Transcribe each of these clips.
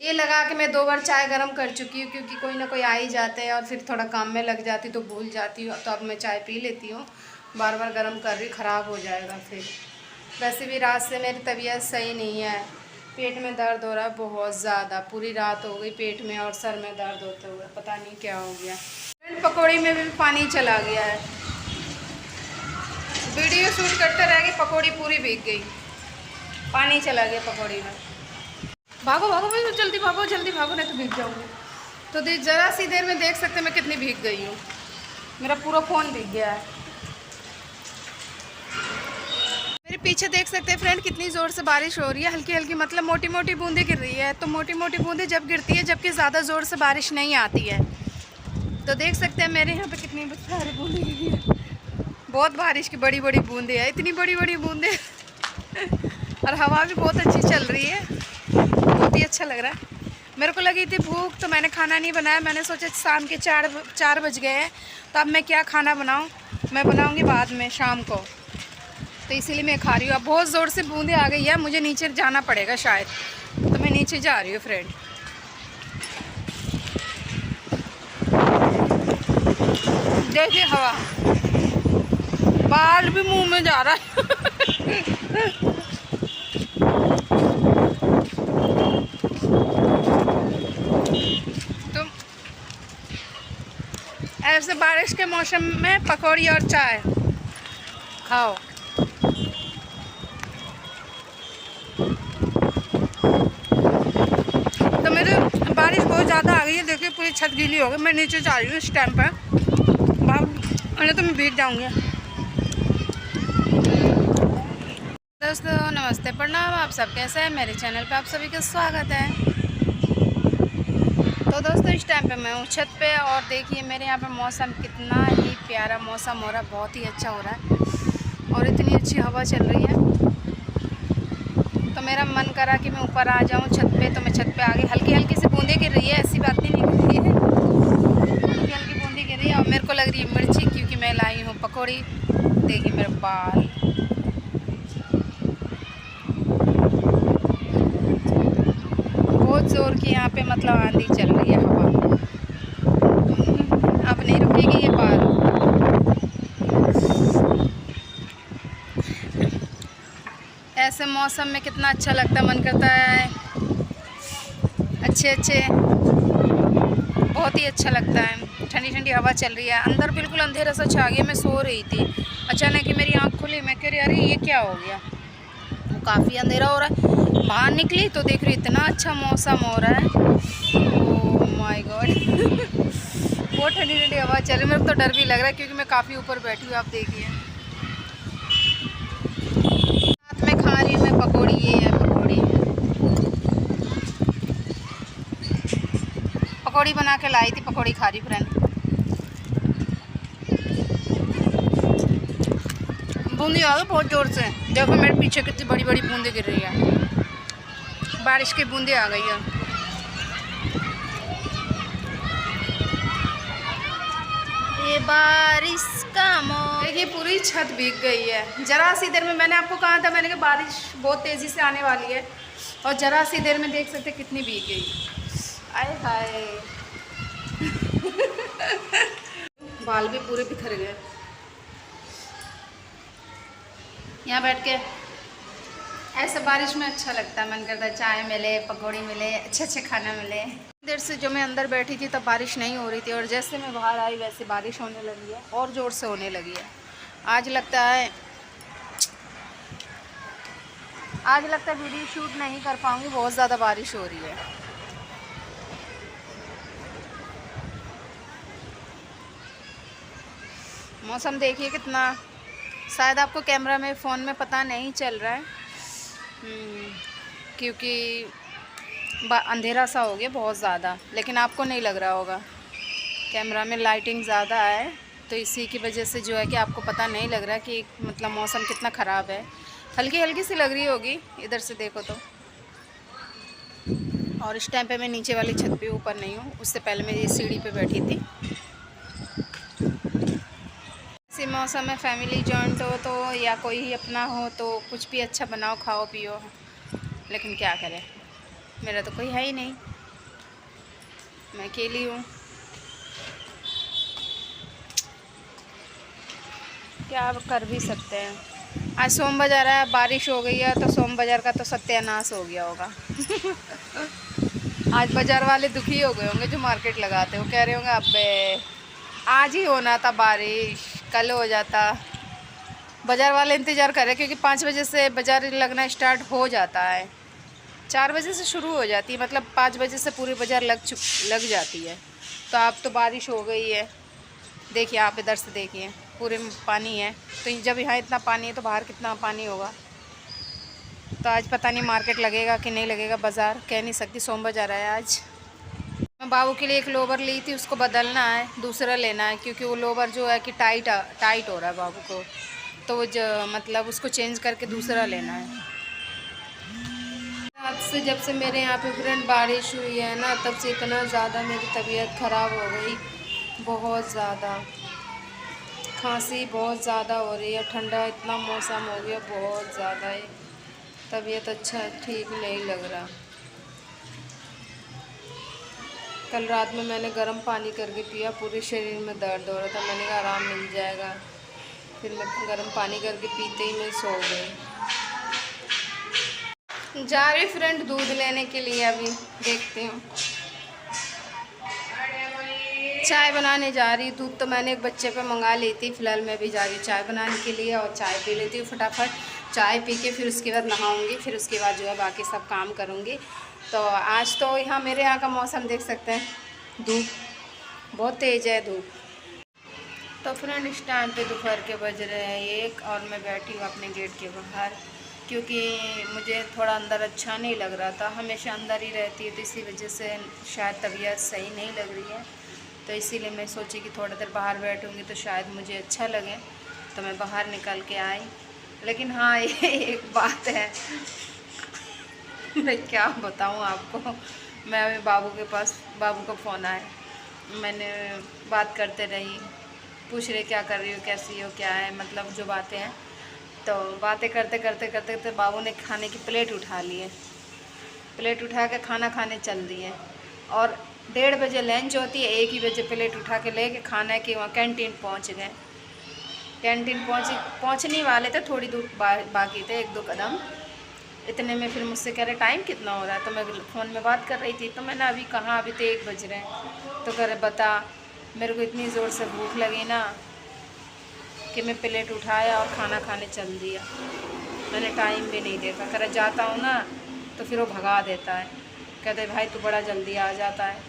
ये लगा के मैं 2 बार चाय गरम कर चुकी हूँ, क्योंकि कोई ना कोई आ ही जाते हैं और फिर थोड़ा काम में लग जाती तो भूल जाती हूँ। तो अब मैं चाय पी लेती हूँ, बार बार गरम कर रही, ख़राब हो जाएगा फिर। वैसे भी रात से मेरी तबीयत सही नहीं है, पेट में दर्द हो रहा है बहुत ज़्यादा। पूरी रात हो गई पेट में और सर में दर्द होते हुए, पता नहीं क्या हो गया। पकौड़ी में भी पानी चला गया है, वीडियो शूट करते रह गई, पकौड़ी पूरी भीग गई, पानी चला गया पकौड़ी में। भागो भागो भाई, जल्दी भागो, नहीं तो भीग जाऊंगी। तो ज़रा सी देर में देख सकते हैं मैं कितनी भीग गई हूँ, मेरा पूरा फ़ोन भीग गया है। मेरे पीछे देख सकते हैं फ्रेंड कितनी ज़ोर से बारिश हो रही है, हल्की हल्की, मतलब मोटी मोटी बूंदें गिर रही है। तो मोटी मोटी बूंदें जब गिरती है, जबकि ज़्यादा ज़ोर से बारिश नहीं आती है। तो देख सकते हैं मेरे यहाँ पे कितनी सारी बूंदें गिरी है, बहुत बारिश की बड़ी बड़ी बूंदें हैं, इतनी बड़ी बड़ी बूंदें और हवा भी बहुत अच्छी चल रही है, बहुत ही अच्छा लग रहा है। मेरे को लगी थी भूख, तो मैंने खाना नहीं बनाया। मैंने सोचा शाम के 4 बज गए हैं, तो अब मैं क्या खाना बनाऊं, मैं बनाऊंगी बाद में शाम को, तो इसीलिए मैं खा रही हूँ। अब बहुत ज़ोर से बूंदें आ गई है, मुझे नीचे जाना पड़ेगा शायद, तो मैं नीचे जा रही हूँ फ्रेंड। देखिए हवा, बाल भी मुंह में जा रहा है तो ऐसे बारिश के मौसम में पकौड़ी और चाय खाओ। तो मेरे बारिश बहुत ज़्यादा आ गई है, देखिए पूरी छत गीली हो गई। मैं नीचे जा रही हूँ इस टाइम पर, तो मैं भीग जाऊँगी। दोस्तों नमस्ते, प्रणाम, आप सब कैसे हैं। मेरे चैनल पे आप सभी का स्वागत है। तो दोस्तों इस टाइम पे मैं हूँ छत पे, और देखिए मेरे यहाँ पे मौसम कितना ही प्यारा मौसम हो रहा है, बहुत ही अच्छा हो रहा है और इतनी अच्छी हवा चल रही है। तो मेरा मन करा कि मैं ऊपर आ जाऊँ छत पे, तो मैं छत पे आ गई। हल्की हल्की सी बूंदें गिर रही है, ऐसी बात नहीं गिर रही है, हल्की हल्की बूंदें गिर रही है। और मेरे को लग रही है मिर्ची, क्योंकि मैं लाई हूँ पकौड़ी। देखिए मेरे बाल, बहुत ज़ोर की यहाँ पे मतलब आंधी चल रही है, हवा अब नहीं रुकेगी ये बाल। ऐसे मौसम में कितना अच्छा लगता है, मन करता है अच्छे बहुत ही अच्छा लगता है। ठंडी ठंडी हवा चल रही है, अंदर बिल्कुल अंधेरा सा छा गया। मैं सो रही थी, अचानक ही मेरी आँख खुली, मैं कह रही अरे ये क्या हो गया, काफ़ी अंधेरा हो रहा है। बाहर निकली तो देख रही इतना अच्छा मौसम हो रहा है, ओह माय गॉड बहुत ठंडी ठंडी हवा चल रही है। मेरे को तो डर भी लग रहा है, क्योंकि मैं काफ़ी ऊपर बैठी हूँ। आप देखिए साथ में खा रही हूँ मैं पकौड़ी, ये है पकौड़ी, पकौड़ी बना के लाई थी, पकौड़ी खा रही फ्रेंड। बूंदी आ गई बहुत ज़ोर से, देखो मेरे पीछे कितनी बड़ी बड़ी बूंदें गिर रही है, बारिश की बूंदें आ गई है। ये बारिश का देखिए पूरी छत भीग गई है। जरा सी देर में, मैंने आपको कहा था, मैंने कहा बारिश बहुत तेज़ी से आने वाली है, और जरा सी देर में देख सकते कितनी भीग गई। आए हाय बाल भी पूरे बिखर गए। यहाँ बैठ के ऐसे बारिश में अच्छा लगता है, मन करता है चाय मिले, पकौड़ी मिले, अच्छे खाना मिले। देर से जो मैं अंदर बैठी थी तब बारिश नहीं हो रही थी, और जैसे मैं बाहर आई वैसे बारिश होने लगी है, और ज़ोर से होने लगी है। आज लगता है वीडियो शूट नहीं कर पाऊँगी, बहुत ज़्यादा बारिश हो रही है। मौसम देखिए कितना, शायद आपको कैमरा में, फ़ोन में पता नहीं चल रहा है, क्योंकि अंधेरा सा हो गया बहुत ज़्यादा, लेकिन आपको नहीं लग रहा होगा, कैमरा में लाइटिंग ज़्यादा है, तो इसी की वजह से जो है कि आपको पता नहीं लग रहा कि मतलब मौसम कितना ख़राब है। हल्की हल्की सी लग रही होगी इधर से देखो तो। और इस टाइम पे मैं नीचे वाली छत पे, ऊपर नहीं हूँ, उससे पहले मैं ये सीढ़ी पे बैठी थी। इसी मौसम में फैमिली जॉइंट हो तो, या कोई ही अपना हो तो, कुछ भी अच्छा बनाओ खाओ पियो, लेकिन क्या करें, मेरा तो कोई है ही नहीं, मैं अकेली हूँ। क्या कर भी सकते हैं। आज सोम बाज़ार है, बारिश हो गई है तो सोम बाज़ार का तो सत्यानाश हो गया होगा। आज बाज़ार वाले दुखी हो गए होंगे जो मार्केट लगाते हो, कह रहे होंगे अबे आज ही होना था बारिश, कल हो जाता। बाज़ार वाले इंतज़ार कर रहे क्योंकि 5 बजे से बाज़ार लगना स्टार्ट हो जाता है, 4 बजे से शुरू हो जाती है, मतलब 5 बजे से पूरी बाज़ार लग जाती है। तो अब तो बारिश हो गई है, देखिए आप इधर से देखिए पूरे में पानी है। तो जब यहाँ इतना पानी है तो बाहर कितना पानी होगा। तो आज पता नहीं मार्केट लगेगा कि नहीं लगेगा, बाज़ार कह नहीं सकती, सोम बाज़ार है आज। मैं बाबू के लिए एक लोवर ली थी, उसको बदलना है, दूसरा लेना है क्योंकि वो लोवर जो है कि टाइट हो रहा है बाबू को, तो वो मतलब उसको चेंज करके दूसरा लेना है। आज से जब से मेरे यहाँ पे फ्रेंड बारिश हुई है ना, तब से इतना ज़्यादा मेरी तबीयत ख़राब हो गई, बहुत ज़्यादा खांसी बहुत ज़्यादा हो रही है, ठंडा इतना मौसम हो गया, बहुत ज़्यादा है, तबीयत अच्छा ठीक नहीं लग रहा। कल रात में मैंने गर्म पानी करके पिया, पूरे शरीर में दर्द हो रहा था, मैंने कहा आराम मिल जाएगा, फिर मैं गर्म पानी करके पीते ही मैं सो गई। जा रही फ्रेंड दूध लेने के लिए, अभी देखती हूँ, चाय बनाने जा रही। दूध तो मैंने एक बच्चे पे मंगा ली थी, फ़िलहाल मैं भी जा रही हूँ चाय बनाने के लिए, और चाय पी लेती हूँ फटाफट। चाय पी के फिर उसके बाद नहाऊंगी, फिर उसके बाद जो है बाकी सब काम करूँगी। तो आज तो यहाँ मेरे यहाँ का मौसम देख सकते हैं, धूप बहुत तेज़ है धूप। तो फ्रेंड इस टाइम पे दोपहर के बज रहे हैं 1 और मैं बैठी हूँ अपने गेट के बाहर, क्योंकि मुझे थोड़ा अंदर अच्छा नहीं लग रहा था, हमेशा अंदर ही रहती है तो इसी वजह से शायद तबीयत सही नहीं लग रही है। तो इसीलिए मैं सोची कि थोड़ा देर बाहर बैठूँगी तो शायद मुझे अच्छा लगे, तो मैं बाहर निकल के आई। लेकिन हाँ ये एक बात है, मैं क्या बताऊँ आपको, मैं अभी बाबू का फ़ोन आया, मैंने बात करते रही, पूछ रहे क्या कर रही हो, कैसी हो, क्या है, मतलब जो बातें हैं। तो बातें करते करते करते करते बाबू ने खाने की प्लेट उठा ली है, प्लेट उठा के खाना खाने चल दिए, और 1:30 बजे लंच होती है, 1 ही बजे प्लेट उठा के लेके खाना के वहाँ कैंटीन पहुँच गए। कैंटीन पहुँचने वाले थे, थोड़ी दूर बाकी थे, 1-2 कदम, इतने में फिर मुझसे कह रहे टाइम कितना हो रहा है। तो मैं फ़ोन में बात कर रही थी, तो मैंने अभी कहाँ, अभी तो 1 बज रहे हैं। तो कह रहे बता, मेरे को इतनी ज़ोर से भूख लगी ना कि मैं प्लेट उठाया और खाना खाने चल दिया, मैंने टाइम भी नहीं देखा। कह रहा जाता हूँ ना तो फिर वो भगा देता है, कहते भाई तू बड़ा जल्दी आ जाता है।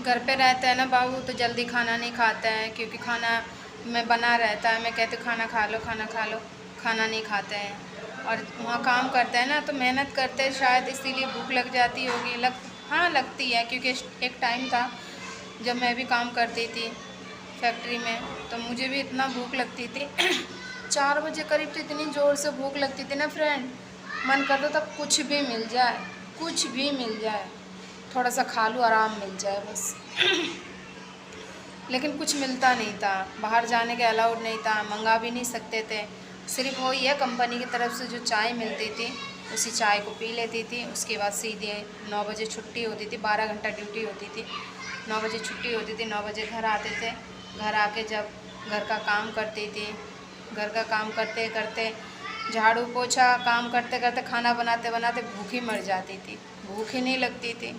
घर पे रहता है ना बाबू तो जल्दी खाना नहीं खाता है, क्योंकि खाना में बना रहता है, मैं कहती खाना खा लो खाना खा लो, खाना नहीं खाते हैं। और वहाँ काम करते हैं ना तो मेहनत करते हैं, शायद इसीलिए भूख लग जाती होगी, हाँ लगती है, क्योंकि एक टाइम था जब मैं भी काम करती थी फैक्ट्री में, तो मुझे भी इतना भूख लगती थी 4 बजे करीब, तो इतनी ज़ोर से भूख लगती थी ना फ्रेंड, मन करता था कुछ भी मिल जाए, कुछ भी मिल जाए, थोड़ा सा खा लूँ, आराम मिल जाए बस। लेकिन कुछ मिलता नहीं था, बाहर जाने के अलाउड नहीं था, मंगा भी नहीं सकते थे, सिर्फ वही है कंपनी की तरफ से जो चाय मिलती थी उसी चाय को पी लेती थी। उसके बाद सीधे 9 बजे छुट्टी होती थी, 12 घंटा ड्यूटी होती थी, 9 बजे छुट्टी होती थी, 9 बजे घर आते थे। घर आके जब घर का काम करती थी, घर का काम करते करते, झाड़ू पोछा काम करते करते, खाना बनाते बनाते भूखी मर जाती थी, भूख ही नहीं लगती थी,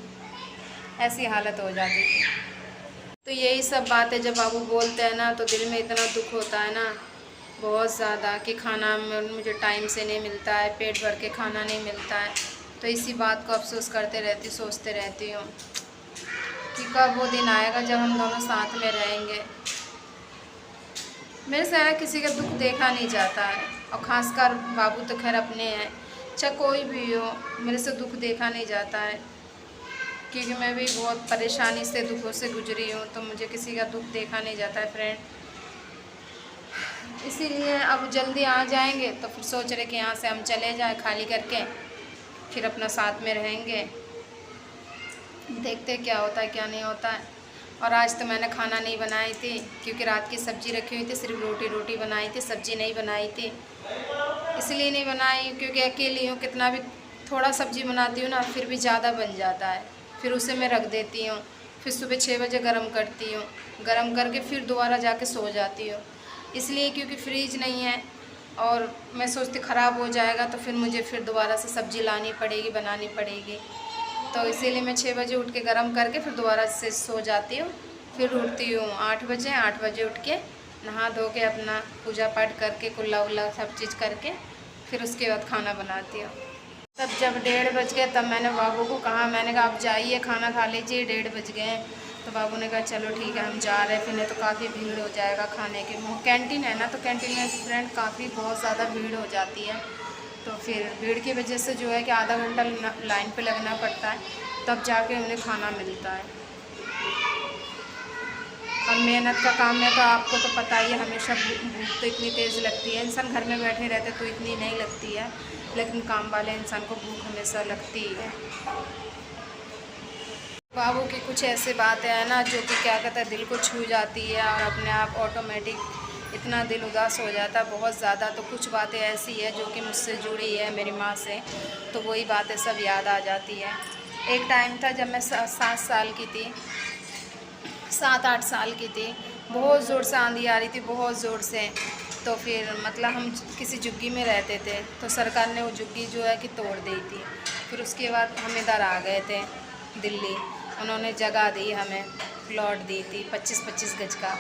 ऐसी हालत हो जाती थी। तो यही सब बातें जब बाबू बोलते हैं ना तो दिल में इतना दुख होता है ना, बहुत ज़्यादा, कि खाना मुझे टाइम से नहीं मिलता है, पेट भर के खाना नहीं मिलता है। तो इसी बात को अफसोस करते रहती, सोचते रहती हूँ कि कब वो दिन आएगा जब हम दोनों साथ में रहेंगे। मेरे से ना किसी का दुख देखा नहीं जाता है, और ख़ासकर बाबू तो खैर अपने हैं, चाहे कोई भी हो, मेरे से दुख देखा नहीं जाता है, क्योंकि मैं भी बहुत परेशानी से, दुखों से गुजरी हूँ, तो मुझे किसी का दुख देखा नहीं जाता है फ्रेंड। इसीलिए अब जल्दी आ जाएंगे तो फिर सोच रहे कि यहाँ से हम चले जाएं खाली करके, फिर अपना साथ में रहेंगे, देखते क्या होता है क्या नहीं होता है। और आज तो मैंने खाना नहीं बनाई थी, क्योंकि रात की सब्ज़ी रखी हुई थी, सिर्फ रोटी बनाई थी, सब्ज़ी नहीं बनाई थी, इसलिए नहीं बनाई क्योंकि अकेली हूँ, कितना भी थोड़ा सब्ज़ी बनाती हूँ ना, फिर भी ज़्यादा बन जाता है, फिर उसे मैं रख देती हूँ। फिर सुबह 6 बजे गरम करती हूँ, गरम करके फिर दोबारा जाके सो जाती हूँ। इसलिए क्योंकि फ्रीज नहीं है और मैं सोचती ख़राब हो जाएगा तो फिर मुझे फिर दोबारा से सब्ज़ी लानी पड़ेगी, बनानी पड़ेगी। तो इसीलिए मैं 6 बजे उठ के गरम करके फिर दोबारा से सो जाती हूँ। फिर उठती हूँ 8 बजे, 8 बजे उठ के नहा धो के अपना पूजा पाठ करके कुल्ला उल्ला सब चीज़ करके फिर उसके बाद खाना बनाती हूँ। तब जब 1:30 बज गए तब मैंने बाबू को कहा, मैंने कहा आप जाइए खाना खा लीजिए, 1:30 बज गए हैं। तो बाबू ने कहा चलो ठीक है हम जा रहे हैं, फिर नहीं तो काफ़ी भीड़ हो जाएगा खाने के। कैंटीन है ना, तो कैंटीन में फ्रेंड काफ़ी बहुत ज़्यादा भीड़ हो जाती है। तो फिर भीड़ की वजह से जो है कि आधा घंटा लाइन पे लगना पड़ता है, तब जाके उन्हें खाना मिलता है। और मेहनत का काम है तो आपको तो पता ही है, हमेशा भूख तो इतनी तेज़ लगती है। इंसान घर में बैठे रहते तो इतनी नहीं लगती है, लेकिन काम वाले इंसान को भूख हमेशा लगती ही है। बाबू की कुछ ऐसी बातें हैं ना जो कि क्या कहते हैं दिल को छू जाती है और अपने आप ऑटोमेटिक इतना दिल उदास हो जाता है बहुत ज़्यादा। तो कुछ बातें ऐसी है जो कि मुझसे जुड़ी है मेरी माँ से, तो वही बातें सब याद आ जाती है। एक टाइम था जब मैं 7 साल की थी, 7-8 साल की थी, बहुत ज़ोर से आंधी आ रही थी, बहुत ज़ोर से। तो फिर मतलब हम किसी झुग्गी में रहते थे, तो सरकार ने वो झुग्गी जो है कि तोड़ दी थी। फिर उसके बाद हम इधर आ गए थे दिल्ली, उन्होंने जगह दी हमें, प्लॉट दी थी 25-25 गज का।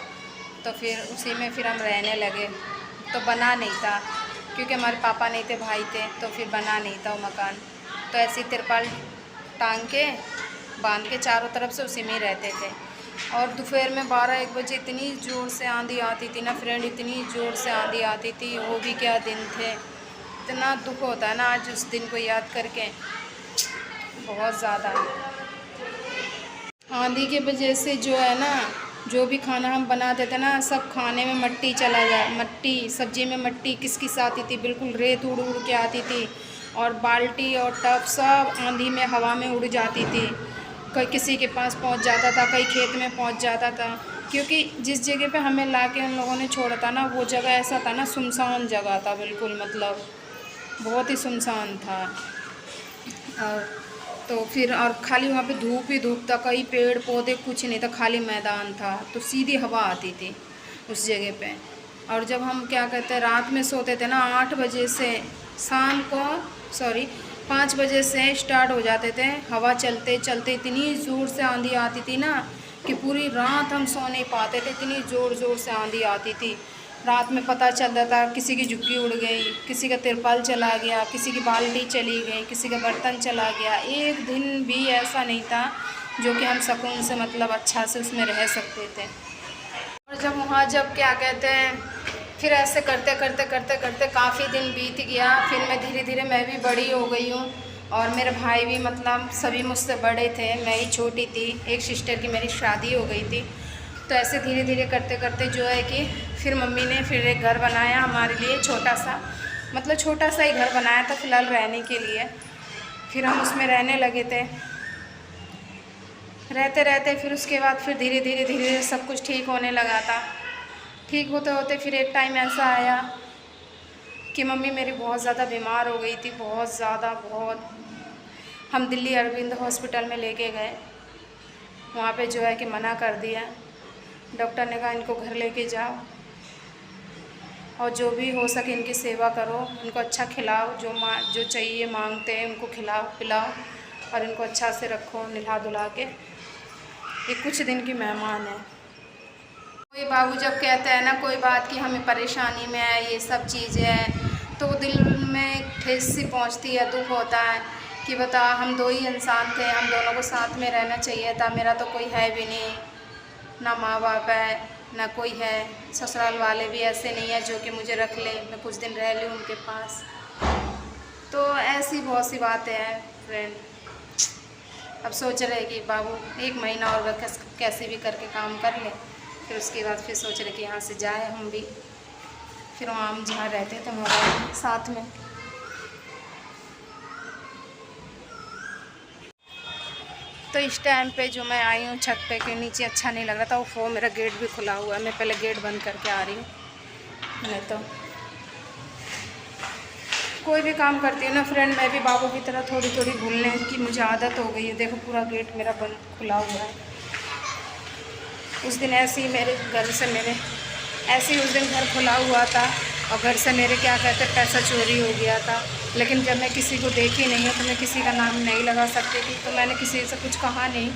तो फिर उसी में फिर हम रहने लगे। तो बना नहीं था क्योंकि हमारे पापा नहीं थे, भाई थे, तो फिर बना नहीं था वो मकान। तो ऐसी तिरपाल टांग के बांध के चारों तरफ से उसी में ही रहते थे। और दोपहर में 12-1 बजे इतनी ज़ोर से आंधी आती थी ना फ्रेंड, इतनी ज़ोर से आंधी आती थी। वो भी क्या दिन थे, इतना दुख होता है ना आज उस दिन को याद करके, बहुत ज़्यादा। आंधी की वजह से जो है ना, जो भी खाना हम बनाते थे ना, सब खाने में मट्टी चला जाए, मट्टी सब्ज़ी में मट्टी किस किस आती थी, बिल्कुल रेत उड़ उड़ के आती थी। और बाल्टी और टब सब आंधी में हवा में उड़ जाती थी, कहीं किसी के पास पहुंच जाता था, कहीं खेत में पहुंच जाता था। क्योंकि जिस जगह पे हमें लाके उन लोगों ने छोड़ा था ना, वो जगह ऐसा था ना, सुनसान जगह था बिल्कुल, मतलब बहुत ही सुनसान था। और तो फिर और खाली वहाँ पे धूप ही धूप था, कई पेड़ पौधे कुछ नहीं था, खाली मैदान था। तो सीधी हवा आती थी उस जगह पे। और जब हम क्या कहते हैं रात में सोते थे ना, 8 बजे से शाम को 5 बजे से स्टार्ट हो जाते थे, हवा चलते चलते इतनी ज़ोर से आंधी आती थी ना कि पूरी रात हम सो नहीं पाते थे, इतनी ज़ोर ज़ोर से आंधी आती थी। रात में पता चलता था किसी की झुग्गी उड़ गई, किसी का तिरपाल चला गया, किसी की बाल्टी चली गई, किसी का बर्तन चला गया। एक दिन भी ऐसा नहीं था जो कि हम सुकून से मतलब अच्छा से उसमें रह सकते थे। और जब वहाँ जब क्या कहते हैं फिर ऐसे करते करते करते करते काफ़ी दिन बीत गया। फिर मैं धीरे धीरे मैं भी बड़ी हो गई हूँ और मेरे भाई भी मतलब सभी मुझसे बड़े थे, मैं ही छोटी थी। एक सिस्टर की मेरी शादी हो गई थी। तो ऐसे धीरे धीरे करते करते जो है कि फिर मम्मी ने फिर एक घर बनाया हमारे लिए, छोटा सा, मतलब छोटा सा ही घर बनाया था फ़िलहाल रहने के लिए। फिर हम उसमें रहने लगे थे, रहते रहते फिर उसके बाद फिर धीरे धीरे धीरे धीरे सब कुछ ठीक होने लगा था। ठीक होते होते फिर एक टाइम ऐसा आया कि मम्मी मेरी बहुत ज़्यादा बीमार हो गई थी, बहुत ज़्यादा, बहुत। हम दिल्ली अरविंद हॉस्पिटल में लेके गए, वहाँ पे जो है कि मना कर दिया। डॉक्टर ने कहा इनको घर लेके जाओ और जो भी हो सके इनकी सेवा करो, इनको अच्छा खिलाओ, जो चाहिए मांगते हैं उनको खिलाओ पिलाओ और इनको अच्छा से रखो, नहला धुला के। ये कुछ दिन की मेहमान है। कोई बाबू जब कहते हैं ना कोई बात कि हमें परेशानी में है, ये सब चीज़ें हैं, तो दिल में ठेस सी पहुंचती है, दुख होता है कि बता हम 2 ही इंसान थे, हम दोनों को साथ में रहना चाहिए था। मेरा तो कोई है भी नहीं, ना माँ बाप है ना कोई है, ससुराल वाले भी ऐसे नहीं है जो कि मुझे रख ले, मैं कुछ दिन रह लूँ उनके पास। तो ऐसी बहुत सी बातें हैं फ्रेंड। अब सोच रहे कि बाबू 1 महीना और कैसे भी करके काम कर ले, फिर उसके बाद फिर सोच रहे कि यहाँ से जाए हम भी, फिर वहाँ हम जहाँ रहते थे हमारे साथ में। तो इस टाइम पे जो मैं आई हूँ छत पे के नीचे अच्छा नहीं लग रहा था, वो मेरा गेट भी खुला हुआ है। मैं पहले गेट बंद करके आ रही हूँ, नहीं तो कोई भी काम करती हूँ ना फ्रेंड, मैं भी बाबू की तरह थोड़ी थोड़ी भूलने की मुझे आदत हो गई है। देखो पूरा गेट मेरा बंद खुला हुआ है। उस दिन ऐसे ही मेरे घर से ऐसे ही उस दिन घर खुला हुआ था और घर से मेरे क्या कहते पैसा चोरी हो गया था। लेकिन जब मैं किसी को देखी नहीं हूँ तो मैं किसी का नाम नहीं लगा सकती थी, तो मैंने किसी से कुछ कहा नहीं।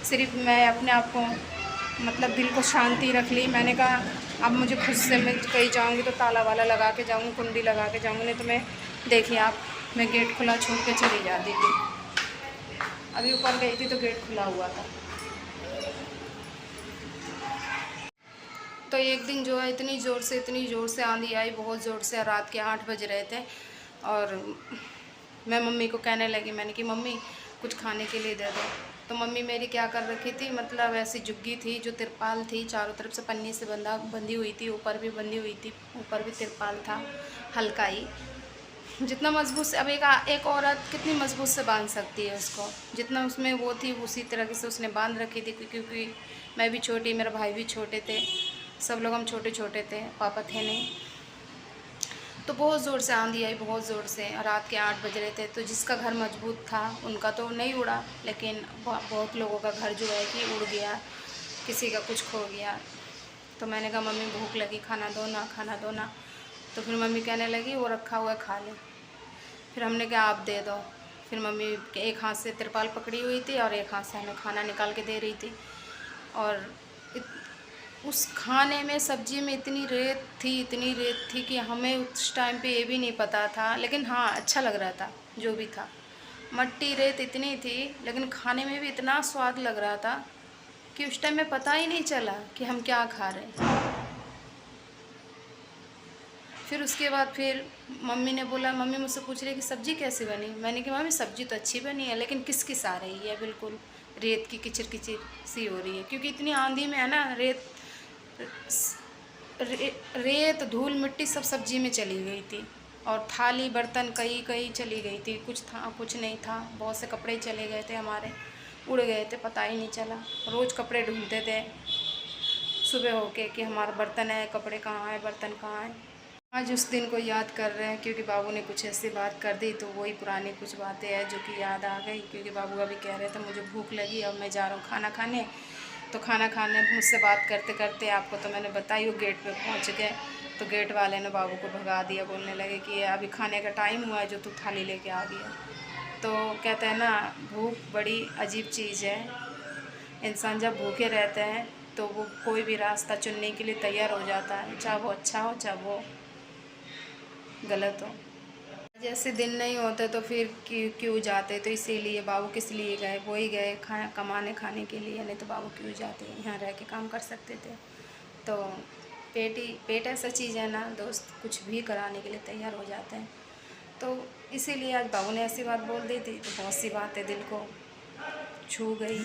सिर्फ मैं अपने आप को मतलब दिल को शांति रख ली। मैंने कहा अब मुझे खुद से मैं कहीं जाऊँगी तो ताला वाला लगा के जाऊँगी, कुंडी लगा के जाऊँगी, नहीं तो मैं देखिए आप मैं गेट खुला छोड़ के चली जाती थी। अभी ऊपर गई थी तो गेट खुला हुआ था। तो एक दिन जो है इतनी ज़ोर से आंधी आई, बहुत ज़ोर से। रात के 8 बज रहे थे और मैं मम्मी को कहने लगी, मैंने कि मम्मी कुछ खाने के लिए दे दो। तो मम्मी मेरी क्या कर रखी थी, मतलब ऐसी झुग्गी थी जो तिरपाल थी, चारों तरफ से पन्नी से बंधी हुई थी, ऊपर भी बंधी हुई थी, ऊपर भी तिरपाल था हल्का ही। जितना मजबूत से, अब एक औरत कितनी मजबूत से बांध सकती है उसको, जितना उसमें वो थी उसी तरह से उसने बांध रखी थी। क्योंकि मैं भी छोटी, मेरा भाई भी छोटे थे, सब लोग हम छोटे छोटे थे, पापा थे नहीं। तो बहुत ज़ोर से आंधी आई, बहुत ज़ोर से। रात के 8 बज रहे थे। तो जिसका घर मजबूत था उनका तो नहीं उड़ा, लेकिन बहुत लोगों का घर जो है कि उड़ गया, किसी का कुछ खो गया। तो मैंने कहा मम्मी भूख लगी, खाना दो ना, खाना दो ना। तो फिर मम्मी कहने लगी वो रखा हुआ है खा ले। फिर हमने कहा आप दे दो। फिर मम्मी एक हाथ से तिरपाल पकड़ी हुई थी और एक हाथ से हमें खाना निकाल के दे रही थी। और उस खाने में, सब्ज़ी में इतनी रेत थी कि हमें उस टाइम पे ये भी नहीं पता था। लेकिन हाँ अच्छा लग रहा था जो भी था। मट्टी रेत इतनी थी लेकिन खाने में भी इतना स्वाद लग रहा था कि उस टाइम में पता ही नहीं चला कि हम क्या खा रहे हैं। फिर उसके बाद फिर मम्मी ने बोला, मम्मी मुझसे पूछ रही कि सब्ज़ी कैसी बनी। मैंने कहा मम्मी सब्ज़ी तो अच्छी बनी है लेकिन किस किस आ रही है, बिल्कुल रेत की किचिर किचिर सी हो रही है। क्योंकि इतनी आंधी में है ना, रेत धूल मिट्टी सब सब्ज़ी में चली गई थी। और थाली बर्तन कई कई चली गई थी, कुछ था कुछ नहीं था। बहुत से कपड़े चले गए थे हमारे, उड़ गए थे, पता ही नहीं चला। रोज़ कपड़े ढूंढते थे सुबह होके कि हमारा बर्तन है, कपड़े कहाँ है, बर्तन कहाँ है। आज उस दिन को याद कर रहे हैं क्योंकि बाबू ने कुछ ऐसी बात कर दी, तो वही पुरानी कुछ बातें हैं जो कि याद आ गई। क्योंकि बाबू अभी कह रहे थे मुझे भूख लगी, अब मैं जा रहा हूँ खाना खाने। तो खाना खाने मुझसे बात करते करते आपको तो मैंने बताई वो गेट पे पहुँच गए। तो गेट वाले ने बाबू को भगा दिया, बोलने लगे कि अभी खाने का टाइम हुआ है जो तू थाली लेके आ गया। तो कहते हैं ना भूख बड़ी अजीब चीज़ है। इंसान जब भूखे रहते हैं तो वो कोई भी रास्ता चुनने के लिए तैयार हो जाता है, चाहे वो अच्छा हो चाहे वो गलत हो। जैसे दिन नहीं होते तो फिर क्यों जाते। तो इसीलिए बाबू किस लिए गए, वो ही गए कमाने खाने के लिए, नहीं तो बाबू क्यों जाते, यहाँ रह के काम कर सकते थे। तो पेट ऐसा चीज़ है ना दोस्त, कुछ भी कराने के लिए तैयार हो जाते हैं। तो इसीलिए आज बाबू ने ऐसी बात बोल दी थी, तो बहुत सी बातें दिल को छू गई।